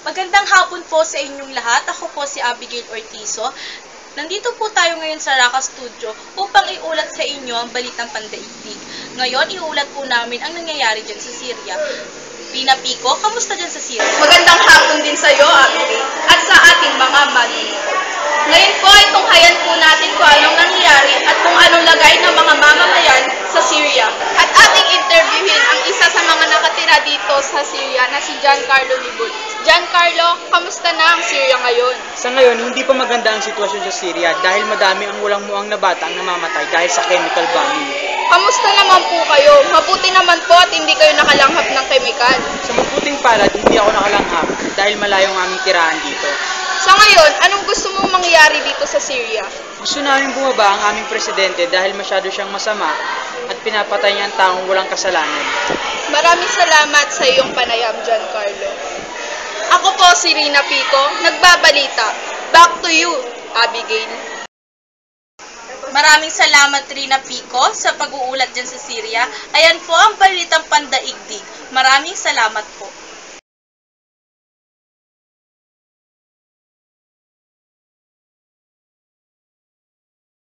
Magandang hapon po sa inyong lahat. Ako po si Abigail Ortizo. Nandito po tayo ngayon sa Raka Studio upang iulat sa inyo ang balitang pandaigdig. Ngayon, iulat po namin ang nangyayari dyan sa Syria. Rina Pico, kamusta dyan sa Syria? Magandang hapon din sa iyo, Abigail, at sa ating mga manunood. Ngayon po ay tunghayan po natin kung anong nangyayari at kung anong lagay ng mga mamamayan sa Syria. At ating interviewin ang isa sa mga nakatira dito sa Syria na si Giancarlo Libul. Giancarlo, kamusta na ang Syria ngayon? Sa ngayon, hindi pa maganda ang sitwasyon sa Syria dahil madami ang walang-muang na bata ang namamatay dahil sa chemical bombing. Kamusta naman po kayo? Mabuti naman po at hindi kayo nakalanghap ng kemikal. Sa mabuting palad, hindi ako nakalanghap dahil malayo ang aming tirahan dito. Sa ngayon, anong gusto mong mangyari dito sa Syria? Gusto namin bumaba ang aming presidente dahil masyado siyang masama at pinapatay niya ang taong walang kasalanan. Maraming salamat sa iyong panayam, Giancarlo. Ako po si Rina Pico, nagbabalita. Back to you, Abigail. Maraming salamat, Rina Pico, sa pag-uulat dyan sa Syria. Ayan po ang balitang pandaigdig. Maraming salamat po.